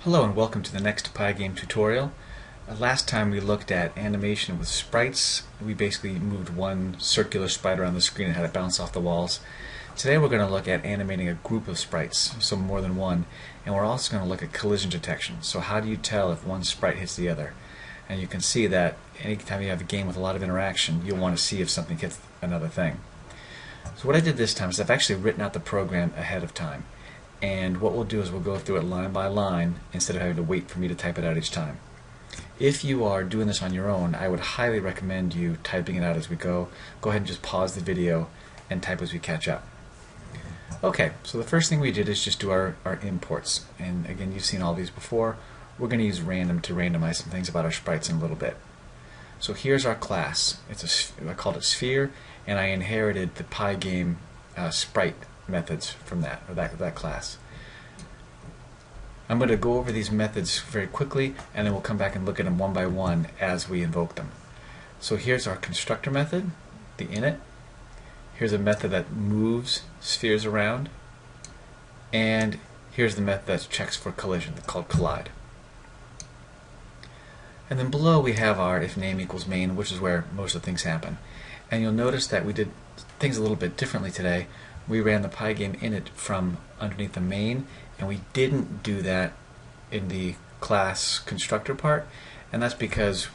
Hello and welcome to the next Pygame tutorial. Last time we looked at animation with sprites. We basically moved one circular sprite around the screen and had it bounce off the walls. Today we're going to look at animating a group of sprites, so more than one, and we're also going to look at collision detection. So how do you tell if one sprite hits the other? And you can see that anytime you have a game with a lot of interaction, you'll want to see if something hits another thing. So what I did this time is I've actually written out the program ahead of time. And what we'll do is we'll go through it line by line instead of having to wait for me to type it out each time. If you are doing this on your own, I would highly recommend you typing it out as we go. Go ahead and just pause the video and type as we catch up. Okay, so the first thing we did is just do our imports. And again, you've seen all these before. We're going to use random to randomize some things about our sprites in a little bit. So here's our class. I called it sphere, and I inherited the Pygame Sprite methods from that class. I'm going to go over these methods very quickly, and then we'll come back and look at them one by one as we invoke them. So here's our constructor method, the init. Here's a method that moves spheres around, and here's the method that checks for collision, called collide. And then below we have our if name equals main, which is where most of the things happen. And you'll notice that we did things a little bit differently today. We ran the Pygame init from underneath the main, and we didn't do that in the class constructor part, and that's because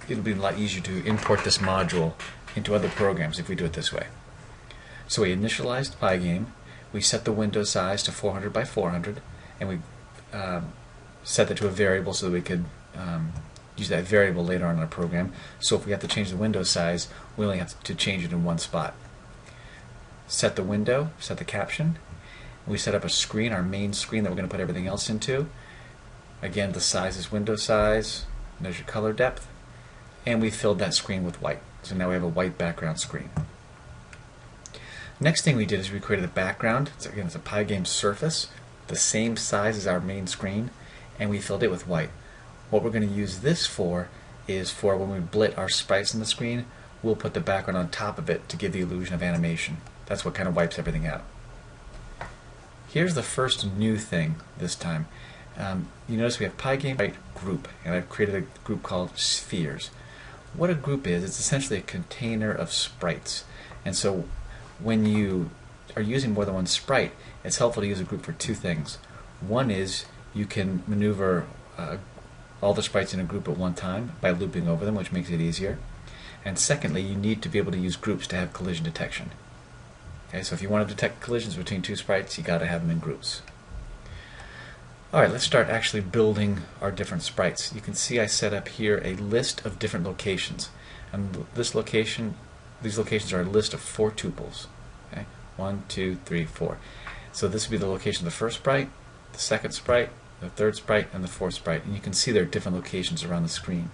it'll be a lot easier to import this module into other programs if we do it this way. So we initialized Pygame, we set the window size to 400 by 400, and we set that to a variable so that we could use that variable later on in our program. So if we have to change the window size, we only have to change it in one spot. Set the window, set the caption. We set up a screen, our main screen that we're going to put everything else into. Again, the size is window size, measure color depth, and we filled that screen with white. So now we have a white background screen. Next thing we did is we created a background. So again, it's a Pygame surface, the same size as our main screen, and we filled it with white. What we're going to use this for is for when we blit our sprites on the screen, we'll put the background on top of it to give the illusion of animation. That's what kind of wipes everything out. Here's the first new thing this time. You notice we have Pygame Sprite group, and I've created a group called spheres. What a group is, it's essentially a container of sprites. And so when you are using more than one sprite, it's helpful to use a group for two things. One is you can maneuver all the sprites in a group at one time by looping over them, which makes it easier. And secondly, you need to be able to use groups to have collision detection. Okay, so if you want to detect collisions between two sprites, you got to have them in groups. Alright, let's start actually building our different sprites. You can see I set up here a list of different locations. And these locations are a list of 4 tuples. Okay? 1, 2, 3, 4. So this would be the location of the first sprite, the second sprite, the third sprite, and the fourth sprite. And you can see there are different locations around the screen.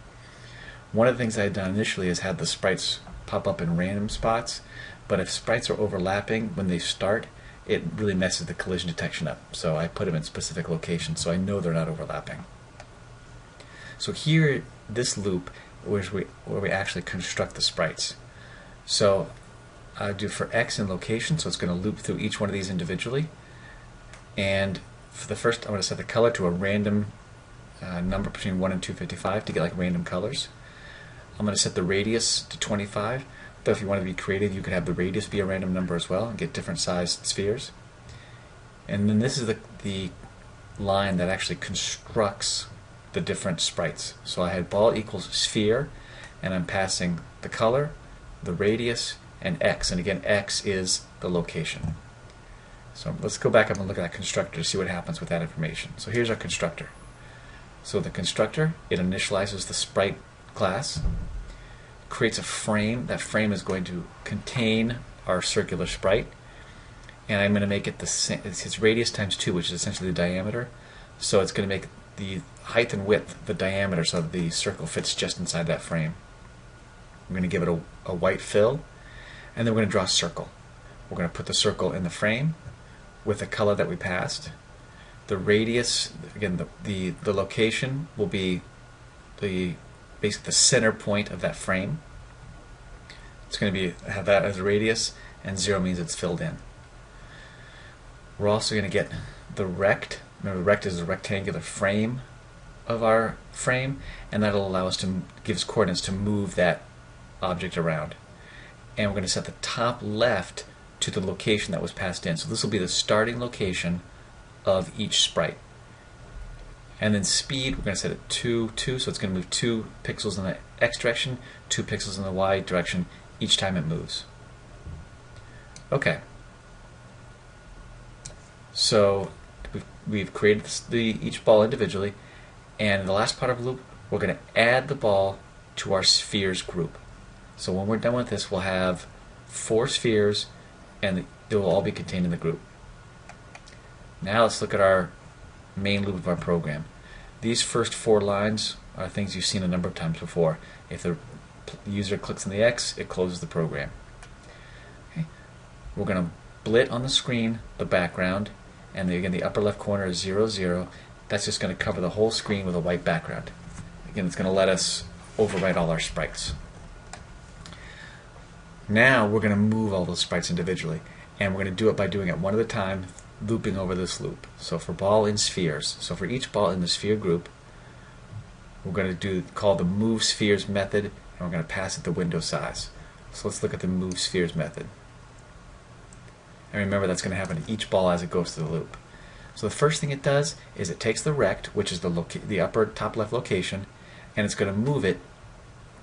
One of the things I had done initially is had the sprites pop up in random spots, but if sprites are overlapping when they start, it really messes the collision detection up. So I put them in specific locations so I know they're not overlapping. So here, this loop, where we actually construct the sprites. So I do for X in location, so it's going to loop through each one of these individually. And for the first, I'm going to set the color to a random number between 1 and 255 to get like random colors. I'm going to set the radius to 25. Though if you want to be creative, you could have the radius be a random number as well and get different sized spheres. And then this is the line that actually constructs the different sprites. So I had ball equals sphere, and I'm passing the color, the radius, and X. And again, X is the location. So let's go back up and look at that constructor to see what happens with that information. So here's our constructor. So the constructor, it initializes the sprite class, creates a frame. That frame is going to contain our circular sprite, and I'm going to make it the same. It's radius times 2, which is essentially the diameter. So it's going to make the height and width the diameter so that the circle fits just inside that frame. I'm going to give it a white fill, and then we're going to draw a circle. We're going to put the circle in the frame with the color that we passed. The radius, again, the location will be basically the center point of that frame. It's going to have that as a radius, and 0 means it's filled in. We're also going to get the rect Remember, rect is a rectangular frame of our frame, and that'll allow us to give us coordinates to move that object around. And we're going to set the top left to the location that was passed in. So this will be the starting location of each sprite. And then speed, we're going to set it to 2, so it's going to move 2 pixels in the x direction, 2 pixels in the y direction each time it moves. Okay. So we've created each ball individually, and in the last part of the loop, we're going to add the ball to our spheres group. So when we're done with this, we'll have 4 spheres, and they will all be contained in the group. Now let's look at our main loop of our program. These first 4 lines are things you've seen a number of times before. If the user clicks on the X, it closes the program. Okay. We're going to blit on the screen the background, and again the upper left corner is 0, 0. That's just going to cover the whole screen with a white background. Again, it's going to let us overwrite all our sprites. Now we're going to move all those sprites individually, and we're going to do it by doing it one at a time, looping over this loop. So for ball in spheres, so for each ball in the sphere group, we're going to call the move spheres method, and we're going to pass it the window size. So let's look at the move spheres method. And remember, that's going to happen to each ball as it goes through the loop. So the first thing it does is it takes the rect, which is the upper top left location, and it's going to move it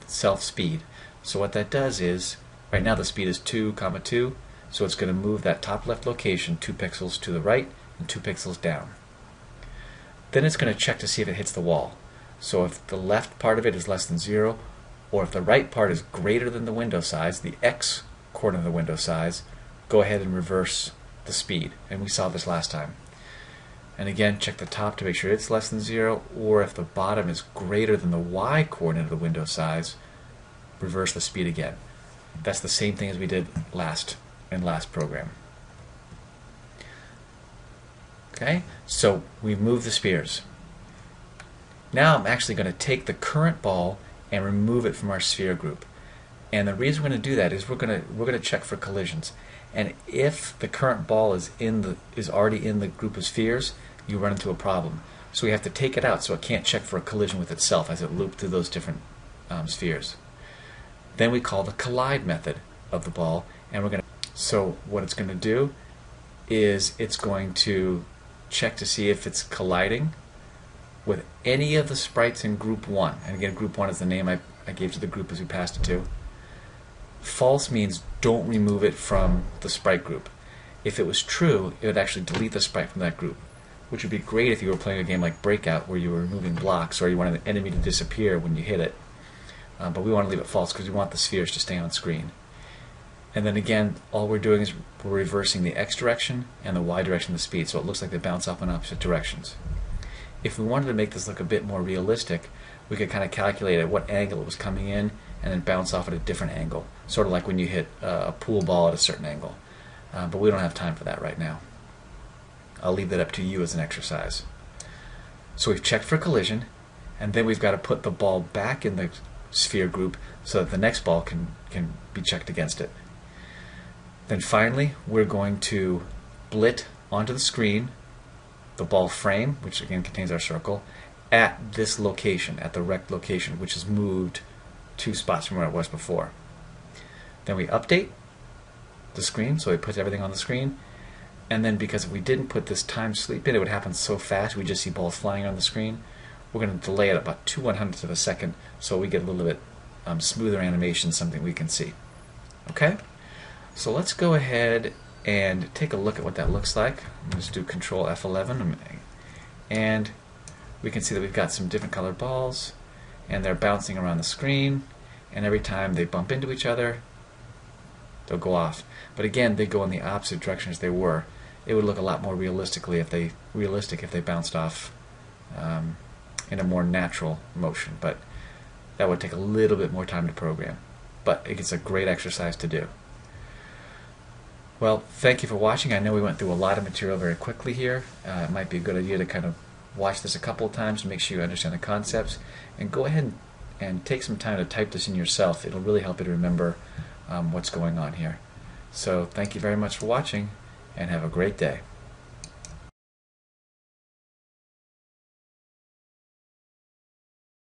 self speed. So what that does is, right now the speed is 2, 2, so it's going to move that top left location 2 pixels to the right and 2 pixels down. Then it's going to check to see if it hits the wall. So if the left part of it is less than 0, or if the right part is greater than the window size, the X coordinate of the window size, go ahead and reverse the speed. And we saw this last time. And again, check the top to make sure it's less than 0, or if the bottom is greater than the Y coordinate of the window size, reverse the speed again. That's the same thing as we did last program. Okay, so we've moved the spheres. Now I'm actually going to take the current ball and remove it from our sphere group. And the reason we're going to do that is we're going to check for collisions. And if the current ball is already in the group of spheres, you run into a problem. So we have to take it out so it can't check for a collision with itself as it looped through those different spheres. Then we call the collide method of the ball, and so what it's going to do is it's going to check to see if it's colliding with any of the sprites in group 1. And again, group 1 is the name I gave to the group as we passed it to. False means don't remove it from the sprite group. If it was true, it would actually delete the sprite from that group, which would be great if you were playing a game like Breakout where you were removing blocks or you wanted the enemy to disappear when you hit it. But we want to leave it false because we want the spheres to stay on screen. And then again, all we're doing is we're reversing the X direction and the Y direction of the speed, so it looks like they bounce off in opposite directions. If we wanted to make this look a bit more realistic, we could kind of calculate at what angle it was coming in and then bounce off at a different angle, sort of like when you hit a pool ball at a certain angle. But we don't have time for that right now. I'll leave that up to you as an exercise. So we've checked for collision, and then we've got to put the ball back in the sphere group so that the next ball can be checked against it. Then finally, we're going to blit onto the screen the ball frame, which again contains our circle, at this location, at the rect location, which is moved 2 spots from where it was before. Then we update the screen, so it puts everything on the screen. And then because if we didn't put this time sleep in, it would happen so fast we just see balls flying on the screen. We're going to delay it about 2/100ths of a second so we get a little bit smoother animation, something we can see. Okay? So let's go ahead and take a look at what that looks like. Let's do Control F11, and we can see that we've got some different colored balls, and they're bouncing around the screen, and every time they bump into each other, they'll go off. But again, they go in the opposite direction as they were. It would look a lot more realistic if they bounced off in a more natural motion, but that would take a little bit more time to program. But it's a great exercise to do. Well, thank you for watching. I know we went through a lot of material very quickly here. It might be a good idea to kind of watch this a couple of times to make sure you understand the concepts, and go ahead and take some time to type this in yourself. It'll really help you to remember what's going on here. So thank you very much for watching, and have a great day.